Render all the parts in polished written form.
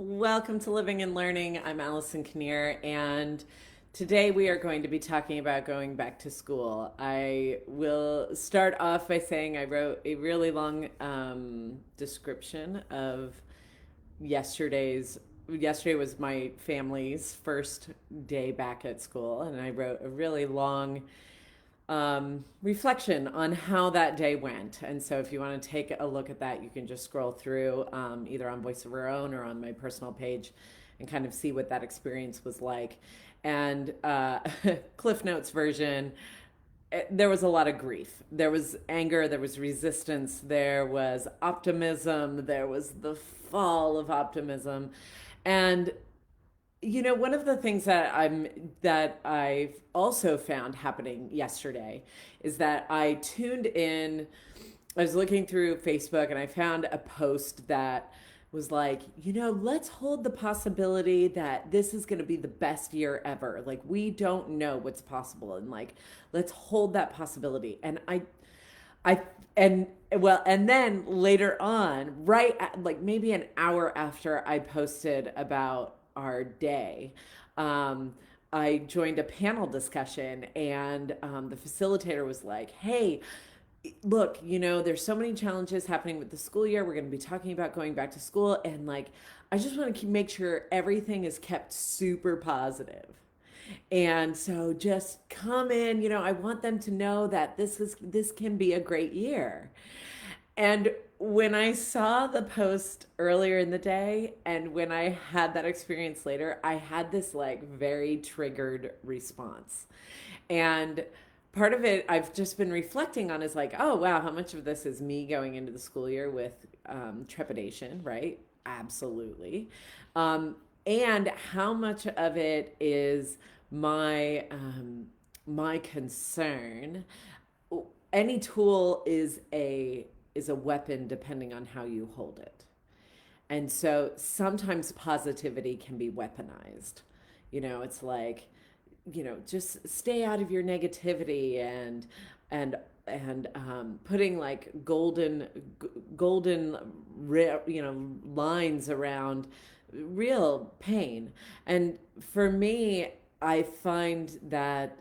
Welcome to Living and Learning. I'm Allison Kinnear, and today we are going to be talking about going back to school. I will start off by saying I wrote a really long description of yesterday's. Yesterday was my family's first day back at school, and I wrote a really long reflection on how that day went. And so, if you want to take a look at that, you can just scroll through either on Voice of Our Own or on my personal page and kind of see what that experience was like. And Cliff Notes version, there was a lot of grief. There was anger, there was resistance, there was optimism, there was the fall of optimism. And one of the things that I've also found happening yesterday is that I tuned in. I was looking through Facebook and I found a post that was like, let's hold the possibility that this is going to be the best year ever. Like, we don't know what's possible, and like, let's hold that possibility. I and well, and then later on, right like maybe an hour after I posted about our day, um, I joined a panel discussion, and the facilitator was like, "Hey, look, there's so many challenges happening with the school year. We're going to be talking about going back to school, and like, I just want to make sure everything is kept super positive." And so just come in, I want them to know that this can be a great year. And when I saw the post earlier in the day and when I had that experience later, I had this like very triggered response. And part of it I've just been reflecting on is like, oh, wow, how much of this is me going into the school year with trepidation, right? Absolutely. And how much of it is my concern. Any tool is a weapon depending on how you hold it. And so sometimes positivity can be weaponized. It's like, just stay out of your negativity, and putting like golden lines around real pain. And for me, I find that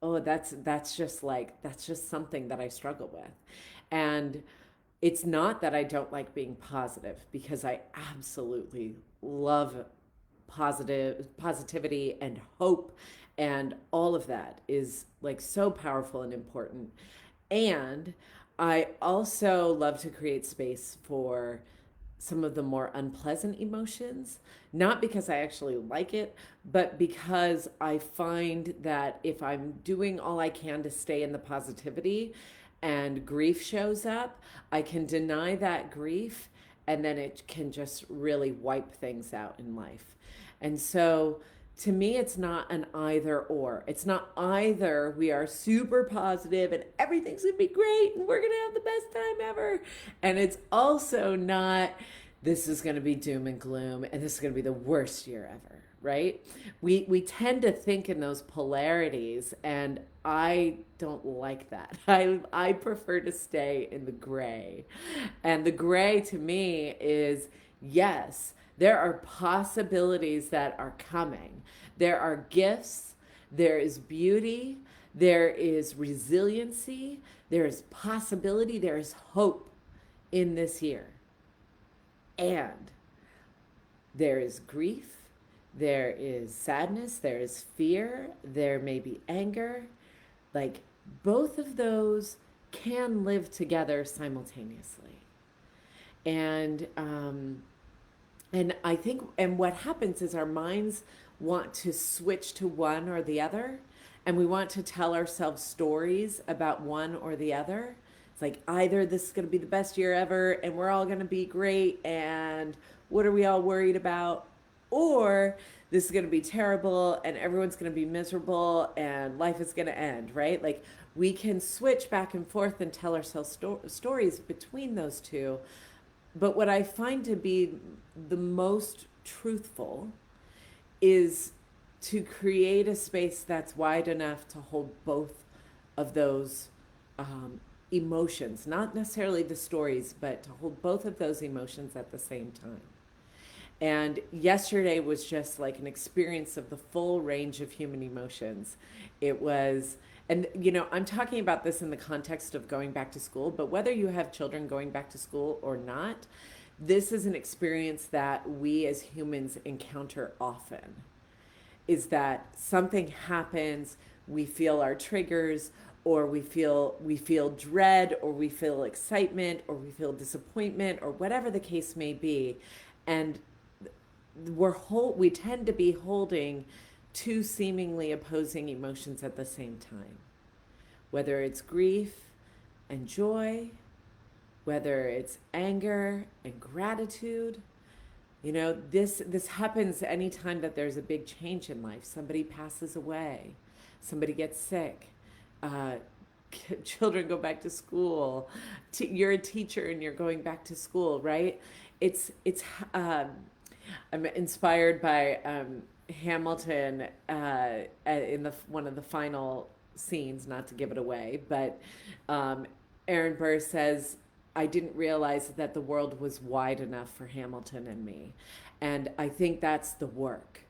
oh, that's just something that I struggle with. And it's not that I don't like being positive, because I absolutely love positivity and hope, and all of that is like so powerful and important. And I also love to create space for some of the more unpleasant emotions, not because I actually like it, but because I find that if I'm doing all I can to stay in the positivity and grief shows up, I can deny that grief, and then it can just really wipe things out in life. And so to me, it's not an either or. It's not either we are super positive and everything's gonna be great and we're gonna have the best time ever. And it's also not, this is gonna be doom and gloom and this is gonna be the worst year ever, right? We tend to think in those polarities, and I don't like that. I prefer to stay in the gray. And the gray to me is, yes, there are possibilities that are coming. There are gifts, there is beauty, there is resiliency, there is possibility, there is hope in this year. And there is grief, there is sadness, there is fear, there may be anger. Like, both of those can live together simultaneously. And I think, and what happens is our minds want to switch to one or the other, and we want to tell ourselves stories about one or the other. It's like, either this is going to be the best year ever and we're all going to be great, and what are we all worried about? Or this is going to be terrible and everyone's going to be miserable and life is going to end, right? Like, we can switch back and forth and tell ourselves stories between those two. But what I find to be the most truthful is to create a space that's wide enough to hold both of those emotions, not necessarily the stories, but to hold both of those emotions at the same time. And yesterday was just like an experience of the full range of human emotions. It was, and I'm talking about this in the context of going back to school, but whether you have children going back to school or not, this is an experience that we as humans encounter often. Is that something happens, we feel our triggers, or we feel dread, or we feel excitement, or we feel disappointment, or whatever the case may be, and we tend to be holding two seemingly opposing emotions at the same time, whether it's grief and joy, whether it's anger and gratitude. This happens anytime that there's a big change in life. Somebody passes away, somebody gets sick, uh, children go back to school. You're a teacher and you're going back to school, right? It's I'm inspired by Hamilton in the one of the final scenes, not to give it away, but um, Aaron Burr says, "I didn't realize that the world was wide enough for Hamilton and me," and I think that's the work.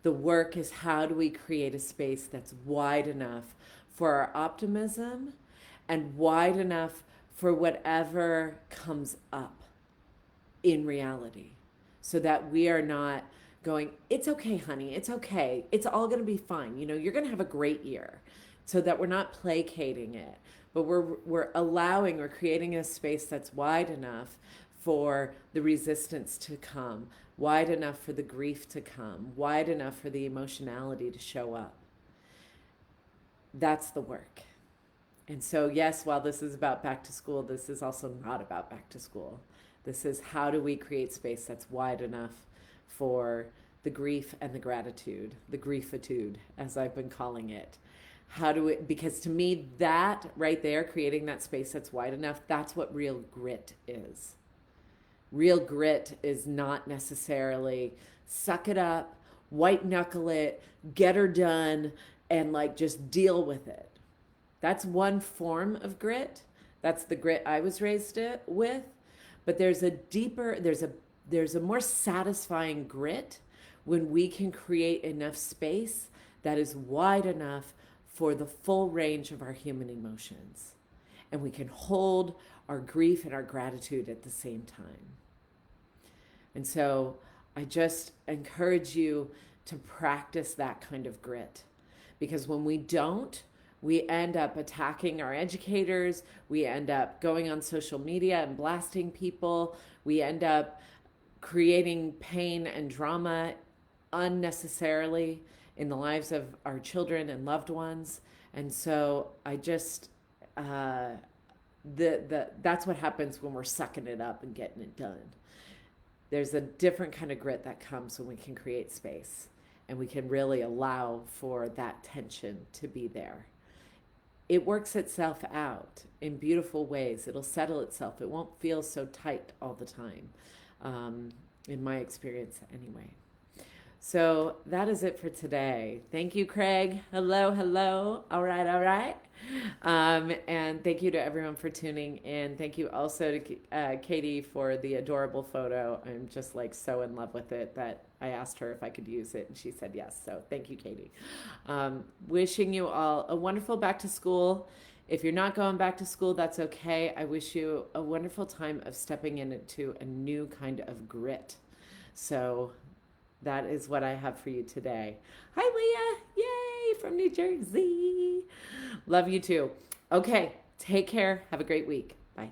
The work is, how do we create a space that's wide enough for our optimism and wide enough for whatever comes up in reality, so that we are not going, "It's okay, honey, it's okay, it's all going to be fine, you're going to have a great year," so that we're not placating it, but we're creating a space that's wide enough for the resistance to come, wide enough for the grief to come, wide enough for the emotionality to show up. That's the work. And so, yes, while this is about back to school, this is also not about back to school. This is, how do we create space that's wide enough for the grief and the gratitude, the griefitude, as I've been calling it. Because to me, that right there, creating that space that's wide enough, that's what real grit is. Real grit is not necessarily suck it up, white knuckle it, get her done, and like just deal with it. That's one form of grit. That's the grit I was raised with. But there's a more satisfying grit when we can create enough space that is wide enough for the full range of our human emotions. And we can hold our grief and our gratitude at the same time. And so I just encourage you to practice that kind of grit. Because when we don't, we end up attacking our educators. We end up going on social media and blasting people. We end up creating pain and drama unnecessarily in the lives of our children and loved ones. And so I just, that's what happens when we're sucking it up and getting it done. There's a different kind of grit that comes when we can create space and we can really allow for that tension to be there. It works itself out in beautiful ways. It'll settle itself. It won't feel so tight all the time, in my experience anyway. So that is it for today. Thank you, Craig. Hello, hello. All right, all right. And thank you to everyone for tuning in. Thank you also to Katie for the adorable photo. I'm just like so in love with it that I asked her if I could use it and she said yes. So thank you, Katie. Wishing you all a wonderful back to school. If you're not going back to school, that's okay. I wish you a wonderful time of stepping into a new kind of grit. So that is what I have for you today. Hi, Leah. Yay, from New Jersey. Love you too. Okay, take care. Have a great week. Bye.